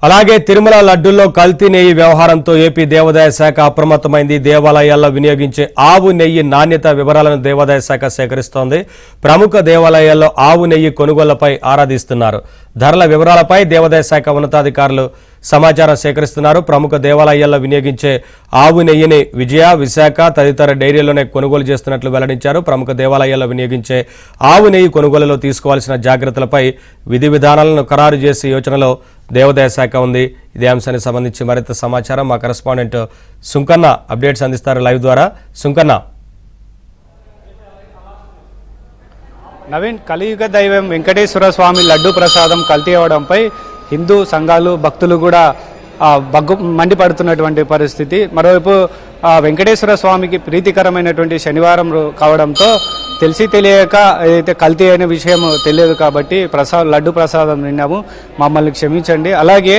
అలాగే తిరుమల లడ్డూల్లో కల్తీ నెయ్యి వ్యవహారంతో ఏపీ దేవాదాయ శాఖ అప్రమత్తమైంది. దేవాలయాల్లో వినియోగించే ఆవు నెయ్యి నాణ్యత వివరాలను దేవాదాయ శాఖ సేకరిస్తోంది. ప్రముఖ దేవాలయాల్లో ఆవు నెయ్యి కొనుగోళ్లపై ఆరాధిస్తున్నారు. ధరల వివరాలపై దేవాదాయ శాఖ ఉన్నతాధికారులు సమాచారం సేకరిస్తున్నారు. ప్రముఖ దేవాలయాల్లో వినియోగించే ఆవు నెయ్యిని విజయ, విశాఖ తదితర డైరీల్లోనే కొనుగోలు చేస్తున్నట్లు వెల్లడించారు. ప్రముఖ దేవాలయాల్లో వినియోగించే ఆవు నెయ్యి కొనుగోలులో తీసుకోవాల్సిన జాగ్రత్తలపై విధి విధానాలను ఖరారు చేసే యోచనలో దేవాదాయ శాఖ ఉంది. ఇదే అంశానికి సంబంధించి మరింత సమాచారం మా కరెస్పాండెంట్ సుంకన్న అప్డేట్స్ అందిస్తారు లైవ్ ద్వారా. సుంకన్న. నవీన్, కలియుగ దైవం వెంకటేశ్వర స్వామి లడ్డు ప్రసాదం కల్తీ అవడంపై హిందూ సంఘాలు భక్తులు కూడా మండిపడుతున్నటువంటి పరిస్థితి. మరోవైపు వెంకటేశ్వర స్వామికి ప్రీతికరమైనటువంటి శనివారం కావడంతో తెలిసి తెలియక ఏదైతే కల్తీ అయిన విషయం తెలియదు కాబట్టి లడ్డు ప్రసాదం తిన్నాము, మమ్మల్ని క్షమించండి, అలాగే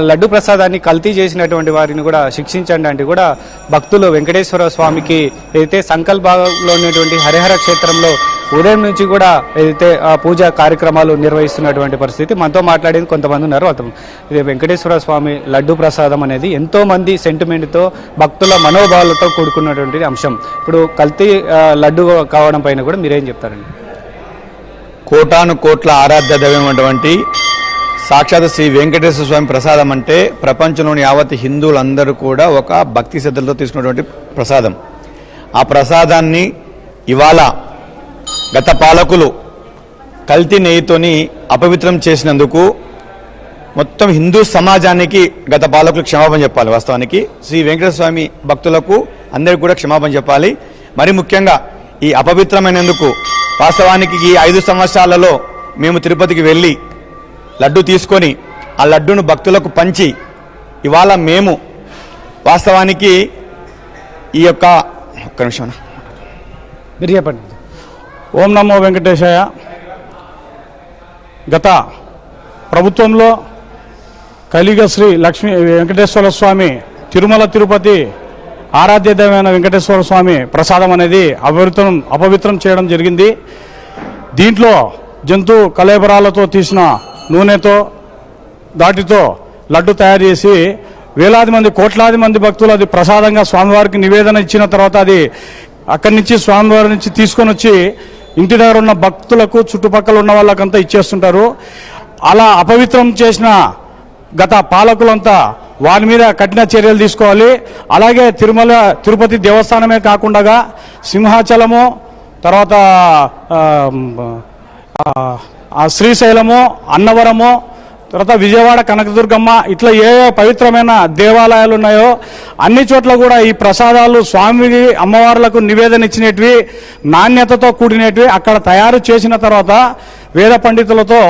లడ్డు ప్రసాదాన్ని కల్తీ చేసినటువంటి వారిని కూడా శిక్షించండి అంటే కూడా భక్తులు వెంకటేశ్వర స్వామికి ఏదైతే సంకల్పంలో ఉన్నటువంటి హరిహర క్షేత్రంలో ఉదయం నుంచి కూడా ఏదైతే పూజా కార్యక్రమాలు నిర్వహిస్తున్నటువంటి పరిస్థితి. మనతో మాట్లాడేది కొంతమంది ఉన్నారు. ఇది వెంకటేశ్వర స్వామి లడ్డు ప్రసాదం అనేది ఎంతో మంది సెంటిమెంట్తో భక్తుల మనోభావాలతో కూడుకున్నటువంటి అంశం. ఇప్పుడు కల్తీ లడ్డు కావడం పైన కూడా మీరేం చెప్తారండి? కోటాను కోట్ల ఆరాధ్య దైవం అటువంటి సాక్షాత్ శ్రీ వెంకటేశ్వర స్వామి ప్రసాదం అంటే ప్రపంచంలోని యావత్ హిందువులందరూ కూడా ఒక భక్తి శ్రద్ధలతో తీసుకున్నటువంటి ప్రసాదం. ఆ ప్రసాదాన్ని ఇవాళ గత పాలకులు కల్తీ నెయ్యితోని అపవిత్రం చేసినందుకు మొత్తం హిందూ సమాజానికి గత పాలకులు క్షమాపణ చెప్పాలి. వాస్తవానికి శ్రీ వెంకటేశ్వర స్వామి భక్తులకు అందరికీ కూడా క్షమాపణ చెప్పాలి. మరి ముఖ్యంగా ఈ అపవిత్రమైనందుకు వాస్తవానికి ఈ 5 సంవత్సరాలలో మేము తిరుపతికి వెళ్ళి లడ్డు తీసుకొని ఆ లడ్డును భక్తులకు పంచి ఇవాళ మేము వాస్తవానికి ఈ యొక్క ఒక్క నిమిషం మీరు చెప్పండి. ఓం నమో వెంకటేశాయ. గత ప్రభుత్వంలో కలియుగ శ్రీ లక్ష్మీ వెంకటేశ్వర స్వామి తిరుమల తిరుపతి ఆరాధ్య దైవమైన వెంకటేశ్వర స్వామి ప్రసాదం అనేది అపవిత్రం చేయడం జరిగింది. దీంట్లో జంతు కళేబరాలతో తీసిన నూనెతో దాటితో లడ్డు తయారు చేసి వేలాది మంది కోట్లాది మంది భక్తులు అది ప్రసాదంగా స్వామివారికి నివేదన ఇచ్చిన తర్వాత అది అక్కడి నుంచి స్వామివారి నుంచి తీసుకొని వచ్చి ఇంటి దగ్గర ఉన్న భక్తులకు చుట్టుపక్కల ఉన్న వాళ్ళకంతా ఇచ్చేస్తుంటారు. అలా అపవిత్రం చేసిన గత పాలకులంతా వారి మీద కఠిన చర్యలు తీసుకోవాలి. అలాగే తిరుపతి దేవస్థానమే కాకుండా సింహాచలము, తర్వాత శ్రీశైలము, అన్నవరము, తర్వాత విజయవాడ కనకదుర్గమ్మ, ఇట్లా ఏ పవిత్రమైన దేవాలయాలు ఉన్నాయో అన్ని చోట్ల కూడా ఈ ప్రసాదాలు స్వామికి అమ్మవార్లకు నివేదన ఇచ్చినవి నాణ్యతతో కూడినవి అక్కడ తయారు చేసిన తర్వాత వేద పండితులతో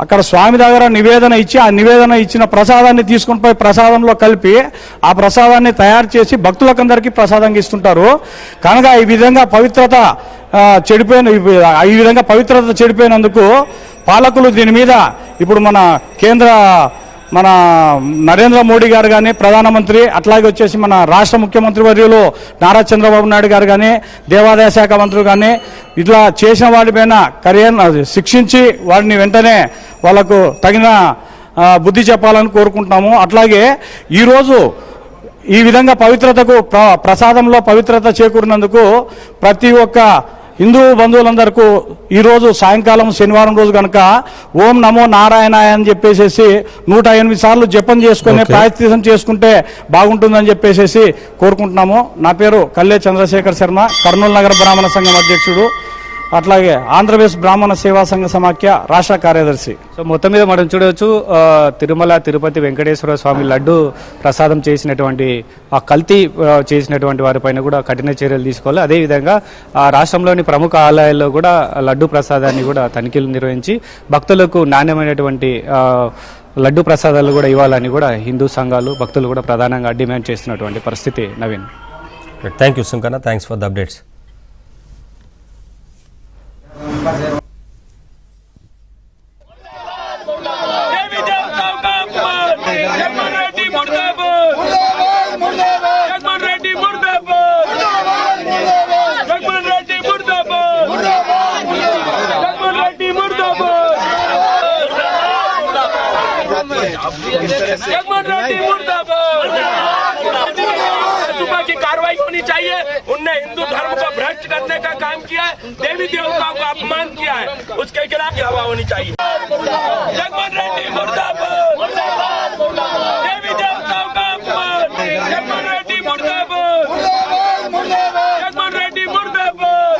అక్కడ స్వామి దగ్గర నివేదన ఇచ్చి ఆ నివేదన ఇచ్చిన ప్రసాదాన్ని తీసుకుని పోయి ప్రసాదంలో కలిపి ఆ ప్రసాదాన్ని తయారు చేసి భక్తులకందరికీ ప్రసాదంగా ఇస్తుంటారు. కనుక ఈ విధంగా పవిత్రత చెడిపోయినందుకు పాలకులు దీని మీద ఇప్పుడు మన నరేంద్ర మోడీ గారు కానీ ప్రధానమంత్రి, అట్లాగే వచ్చేసి మన రాష్ట్ర ముఖ్యమంత్రి వర్యులు నారా చంద్రబాబు నాయుడు గారు కానీ దేవాదాయ శాఖ మంత్రులు కానీ ఇట్లా చేసిన వాటిపైన శిక్షించి వారిని వెంటనే వాళ్లకు తగిన బుద్ధి చెప్పాలని కోరుకుంటున్నాము. అట్లాగే ఈరోజు ఈ విధంగా పవిత్రతకు ప్రసాదంలో పవిత్రత చేకూరినందుకు ప్రతి ఒక్క హిందూ బంధువులందరికీ ఈరోజు సాయంకాలం శనివారం రోజు కనుక ఓం నమో నారాయణాయ అని చెప్పేసి 108 సార్లు జపం చేసుకుని ప్రాయశ్చితం చేసుకుంటే బాగుంటుందని చెప్పేసి కోరుకుంటున్నాము. నా పేరు కల్లే చంద్రశేఖర్ శర్మ, కర్నూలు నగర బ్రాహ్మణ సంఘం అధ్యక్షుడు, అట్లాగే ఆంధ్రప్రదేశ్ బ్రాహ్మణ సేవా సంఘ సమాఖ్య రాష్ట్ర కార్యదర్శి. సో మొత్తం మీద మనం చూడవచ్చు, తిరుమల తిరుపతి వెంకటేశ్వర స్వామి లడ్డు ప్రసాదం చేసినటువంటి కల్తీ చేసినటువంటి వారిపైన కూడా కఠిన చర్యలు తీసుకోవాలి. అదేవిధంగా రాష్ట్రంలోని ప్రముఖ ఆలయాల్లో కూడా లడ్డు ప్రసాదాన్ని కూడా తనిఖీలు నిర్వహించి భక్తులకు నాణ్యమైనటువంటి లడ్డు ప్రసాదాలు కూడా ఇవ్వాలని కూడా హిందూ సంఘాలు భక్తులు కూడా ప్రధానంగా డిమాండ్ చేస్తున్నటువంటి పరిస్థితి. Naveen, thank you Sunkanna, thanks for the updates. अब जगमोहन रेड्डी मुर्दाबाद। सुबह की कार्रवाई होनी चाहिए। उनने हिंदू धर्म को भ्रष्ट करने का काम किया है, देवी देवताओं का अपमान किया है, उसके खिलाफ हवा होनी चाहिए। जगमोहन रेड्डी मुर्दाबाद। देवी देवताओं का अपमान। जगमोहन रेड्डी मुर्दाबाद। जगमोहन रेड्डी मुर्दाबाद।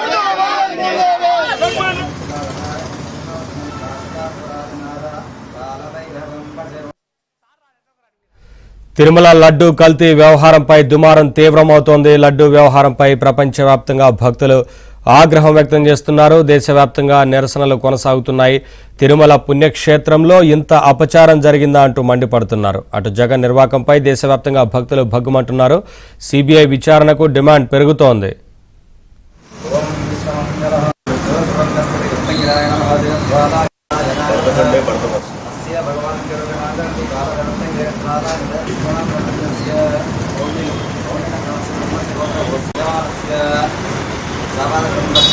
తిరుమల లడ్డు కల్తీ వ్యవహారంపై దుమారం తీవ్రమవుతోంది. లడ్డు వ్యవహారంపై ప్రపంచవ్యాప్తంగా భక్తులు ఆగ్రహం వ్యక్తం చేస్తున్నారు. దేశవ్యాప్తంగా నిరసనలు కొనసాగుతున్నాయి. తిరుమల పుణ్యక్షేత్రంలో ఇంత అపచారం జరిగిందా అంటూ మండిపడుతున్నారు. అటు జగన్ నిర్వాకంపై దేశవ్యాప్తంగా భక్తులు భగ్గుమంటున్నారు. సిబిఐ విచారణకు డిమాండ్ పెరుగుతోంది.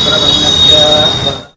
भगवान्